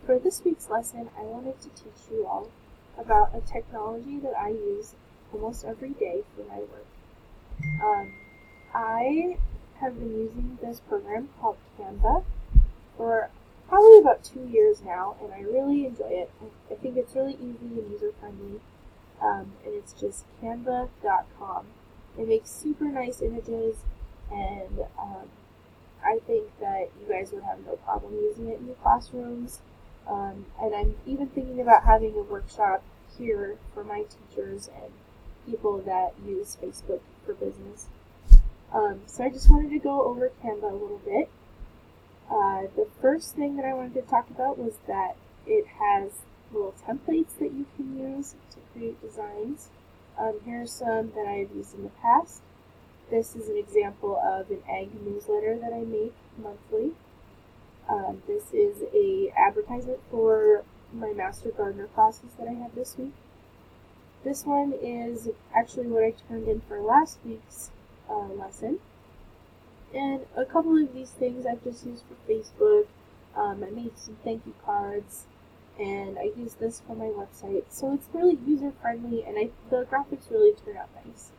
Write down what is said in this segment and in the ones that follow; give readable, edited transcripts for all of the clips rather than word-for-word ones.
for this week's lesson, I wanted to teach you all about a technology that I use almost every day for my work. I have been using this program called Canva for probably about 2 years now, and I really enjoy it. I think it's really easy and user-friendly, and it's just canva.com. It makes super nice images, and I think that you guys would have no problem using it in your classrooms. And I'm even thinking about having a workshop here for my teachers and people that use Facebook for business. So I just wanted to go over Canva a little bit. The first thing that I wanted to talk about was that it has little templates that you can use to create designs. Here are some that I've used in the past. This is an example of an egg newsletter that I make monthly. This is an advertisement for my Master Gardener classes that I have this week. This one is actually what I turned in for last week's lesson. And a couple of these things I've just used for Facebook. I made some thank you cards, and I use this for my website. So it's really user-friendly, and the graphics really turn out nice.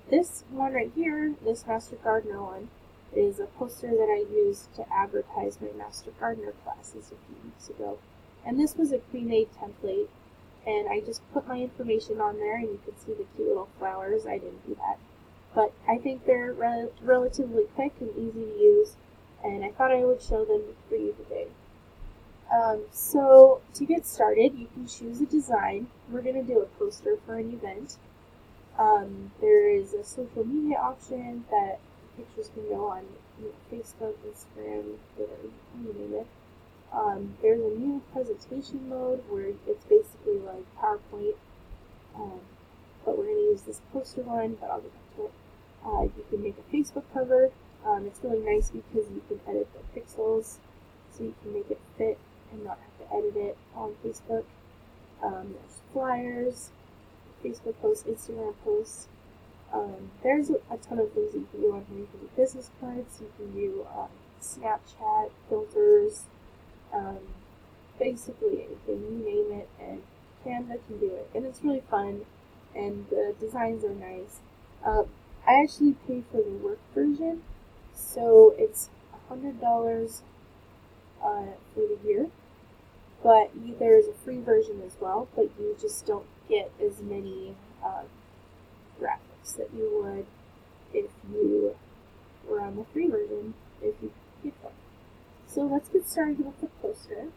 This one right here, this Master Gardener one, is a poster that I used to advertise my Master Gardener classes a few weeks ago. And this was a pre-made template, and I just put my information on there, and you can see the cute little flowers. I didn't do that. But I think they're relatively quick and easy to use, and I thought I would show them for you today. So to get started, you can choose a design. We're going to do a poster for an event. There is a social media option that pictures can go on Facebook, Instagram, whatever, you name it. There's a new presentation mode where it's basically like PowerPoint, but we're going to use this poster one, but I'll get back to it. You can make a Facebook cover. It's really nice because you can edit the pixels, so you can make it fit and not have to edit it on Facebook. There's flyers, Facebook posts, Instagram posts. There's a ton of things that you can do on here. You can do business cards, you can do Snapchat, filters, basically anything, you name it, and Canva can do it. And it's really fun, and the designs are nice. I actually pay for the work version, so it's $100 for the year, but there is a free version as well, but you just don't get as many graphics that you would if you were on the free version, if you paid for it. So let's get started with the poster.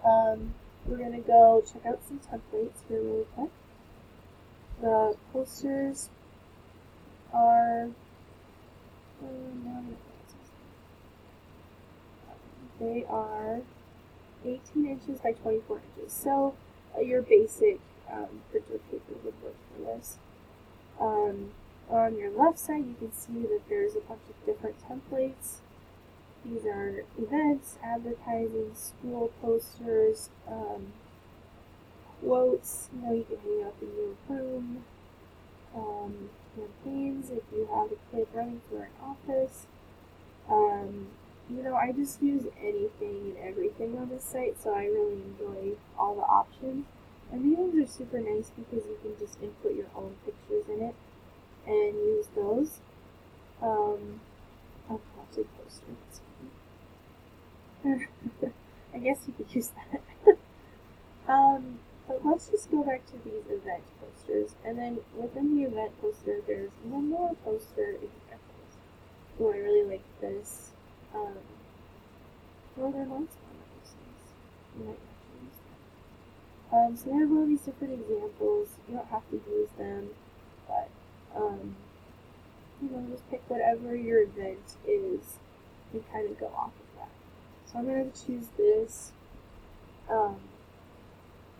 We're going to go check out some templates here really quick. The posters are they are 18 inches by 24 inches. So your basic printer paper would work for this. On your left side, you can see that there's a bunch of different templates. These are events, advertising, school posters, quotes. You can hang up in your room. Campaigns if you have a kid running for an office. I just use anything and everything on this site, so I really enjoy all the options. And these ones are super nice because you can just input your own pictures in it and use those. Plastic poster. I guess you could use that. But let's just go back to these event posters, and then within the event poster, there's one more poster examples. Oh, I really like this. Northern Lights one of those things. You might actually use that. So they have all these different examples. You don't have to use them, but just pick whatever your event is and kind of go off of that. So I'm going to choose this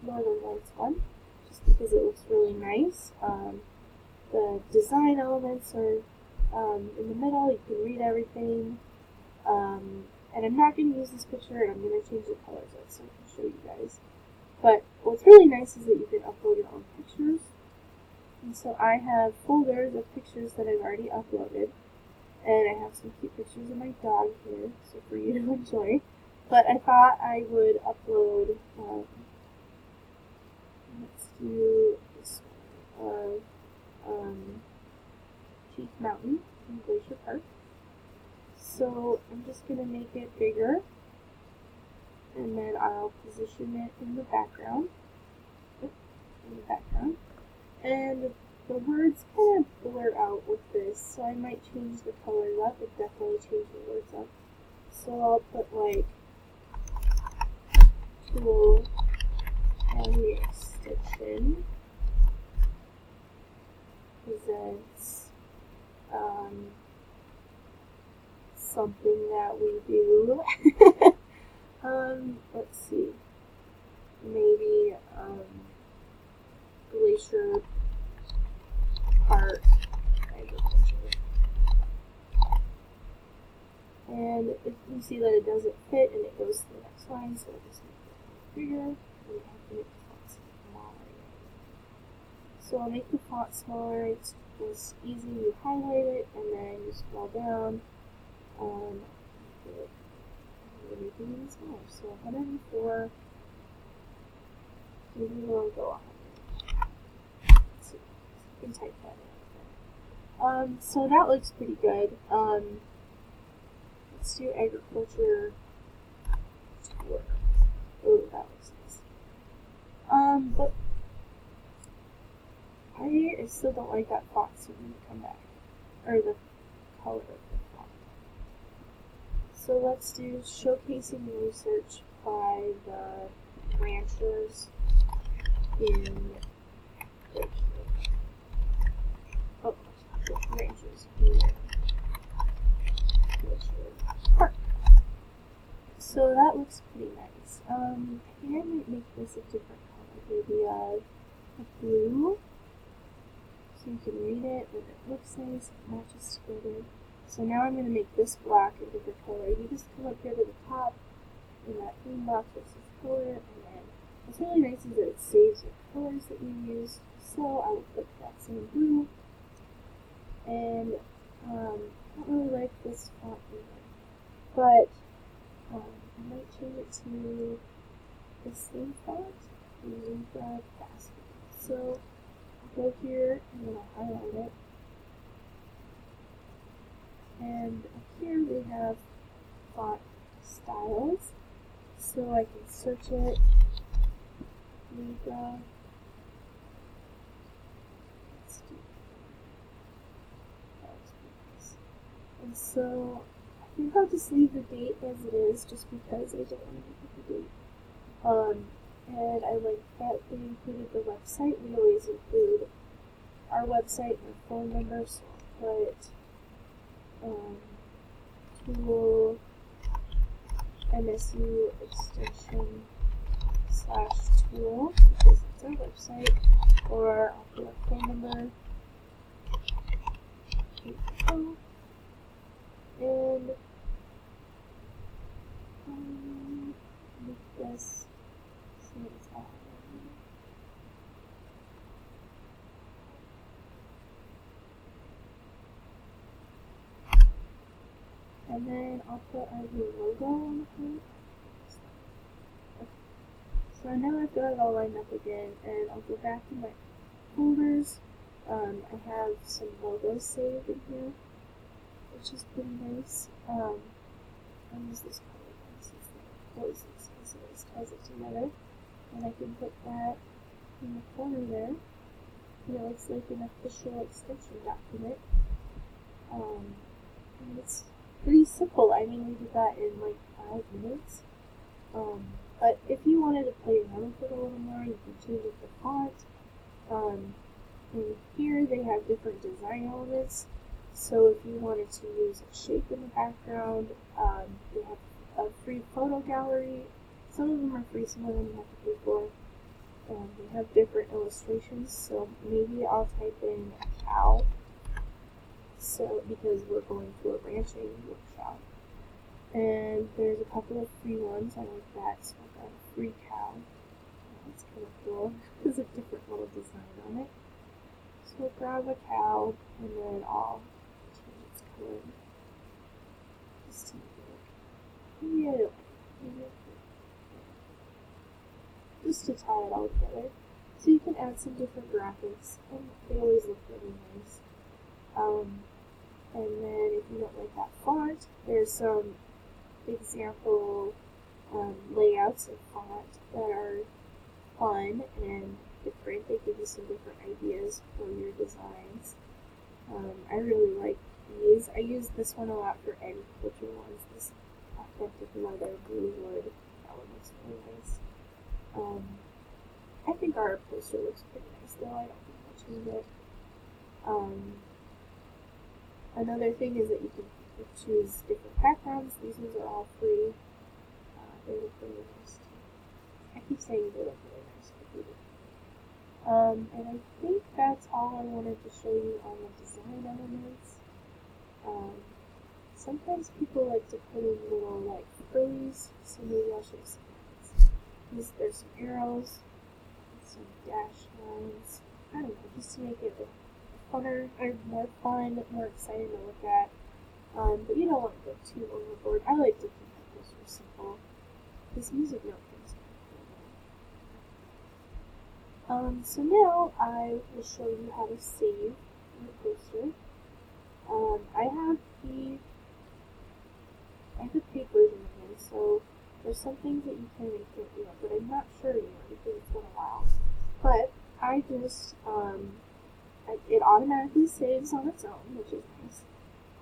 Northern Lights one, just because it looks really nice. The design elements are in the middle. You can read everything. And I'm not going to use this picture, and I'm going to change the colors of it so I can show you guys. But what's really nice is that you can upload your own pictures. And so I have folders of pictures that I've already uploaded. And I have some cute pictures of my dog here, so for you to enjoy. But I thought I would upload, let's do this one of Chief Mountain in Glacier Park. So I'm just going to make it bigger, and then I'll position it in the background. And the words kind of blur out with this, so I might change the colors up and definitely change the words up. So I'll put like tool and extension presents something that we do. Let's see. Maybe Glacier Park agriculture. And if you see that it doesn't fit and it goes to the next line, so I'll just make it bigger, and we have to make the font smaller. So I'll make the font smaller. It's just easy. You highlight it and then you scroll down. We're making it smaller. So 104. Maybe we'll go 100. Let's see. You can type that in. So that looks pretty good. Let's do agriculture tour. Oh, that looks nice. But I still don't like that font, so we need to come back. Or the color of the font. So let's do showcasing research by the ranchers in ranchers in Park. So that looks pretty nice. I think I might make this a different color, maybe a blue, so you can read it, and it looks nice, it matches together. So now I'm going to make this black a different color. You just come up here to the top in that green box that says color, and then what's really nice is that it saves your colors that you use. So I will put that same blue, and I don't really like this font either, but I might change it to the same font, Libra Basket. So I'll go here and then I'll highlight it. And up here we have font styles. So I can search it. Libra. Let's do that. And so I think I'll just leave the date as it is, just because I don't want to put the date. And I like that they included the website. We always include our website and our phone number, so I'll put tool MSU extension /tool, because it's our website, or I'll put our phone number, and make this so it's all and then I'll put our new logo on the front. Okay. So now I've got it all lined up again, and I'll go back to my folders. I have some logos saved in here, which is pretty nice. I'll use this color. This is the closest, so it just ties it together. And I can put that in the corner there. And it looks like an official extension document. And it's pretty simple. I mean, we did that in like 5 minutes. But if you wanted to play around with it a little more, you can change it to font. And here they have different design elements. So if you wanted to use a shape in the background, they have a free photo gallery. Some of them are free, some of them you have to pay for. They have different illustrations, so maybe I'll type in a cow. So, because we're going to a ranching workshop. And there's a couple of free ones, I like that, so I've got a free cow. That's kind of cool. There's a different little design on it. So I'll grab a cow, and then I'll change its color. Just to make it look, maybe I don't like it. just to tie it all together. So you can add some different graphics, and they always look really nice. And then if you don't like that font, there's some example layouts of font that are fun and different. They give you some different ideas for your designs. I really like these. I use this one a lot for agriculture ones. This authentic leather blue wood. That one looks really nice. I think our poster looks pretty nice though. I don't think I'll change it. Another thing is that you can choose different backgrounds. These ones are all free. They look really nice too. I keep saying they look really nice, but they do. And I think that's all I wanted to show you on the design elements. Sometimes people like to put in little like frillies, so maybe I'll show you some things. There's some arrows, some dash lines. I don't know, just to make it funner, or more fun, more exciting to look at. But you don't want to go too overboard. I like to keep the poster simple. This music note thing's kind of cool. So now I will show you how to save your poster. I have the paid version of this, so there's some things that you can and can't do, but I'm not sure anymore because it's been a while. But I just, it automatically saves on its own, which is nice.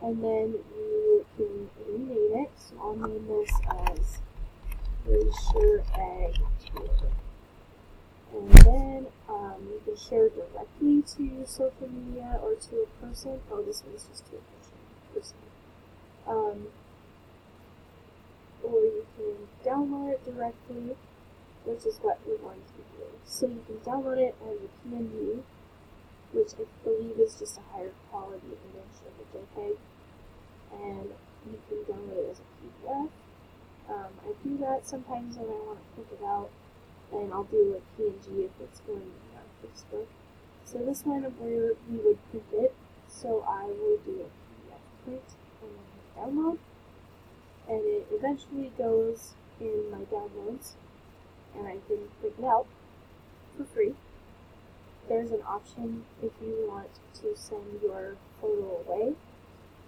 And then you can rename it, so I'll name this as Glacier Egg Tour. And then you can share directly to social media or to a person. Oh, this one's just to a person. Or you can download it directly, which is what we're going to do. So you can download it as a PNG, which I believe is just a higher quality image of a JPEG, and you can download it as a PDF. I do that sometimes when I want to print it out, and I'll do a PNG if it's going on Facebook. So this one where we would print it, so I will do a PDF print and then download, and it eventually goes in my downloads, and I can print it out for free. There's an option if you want to send your photo away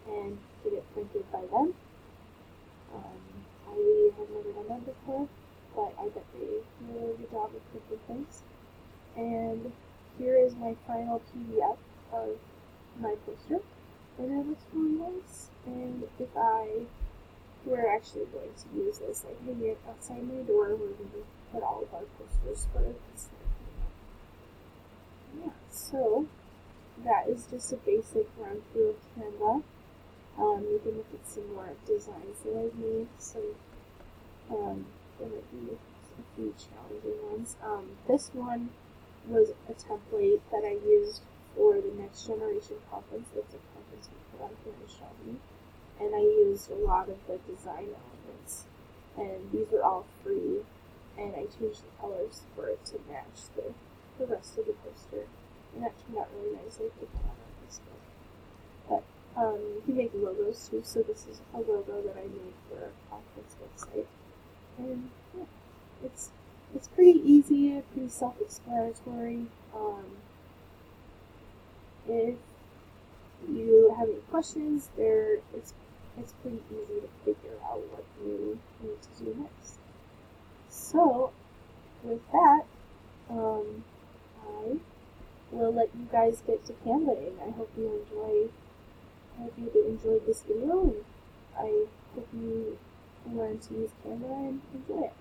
and get it printed by them. I have never done that before, but I bet they do a really good job of printing things. And here is my final PDF of my poster, and it looks really nice. And if we're actually going to use this, like hang it outside my door where we put all of our posters for this. Yeah, so that is just a basic run through of Canva. You can look at some more designs that I've made. There might be a few challenging ones. This one was a template that I used for the Next Generation Conference. That's a conference we put on here in Shelby. And I used a lot of the design elements. And these were all free. And I changed the colors for it to match the rest of the poster, and that turned out really nice. I put that on Facebook. But you can make logos too, so this is a logo that I made for a conference website. And yeah, it's pretty easy, pretty self-explanatory. If you have any questions, it's pretty easy to figure out what you need to do next. So, with that, I will let you guys get to Canvaing. I hope you enjoyed this video, and I hope you learn to use Canva and enjoy it.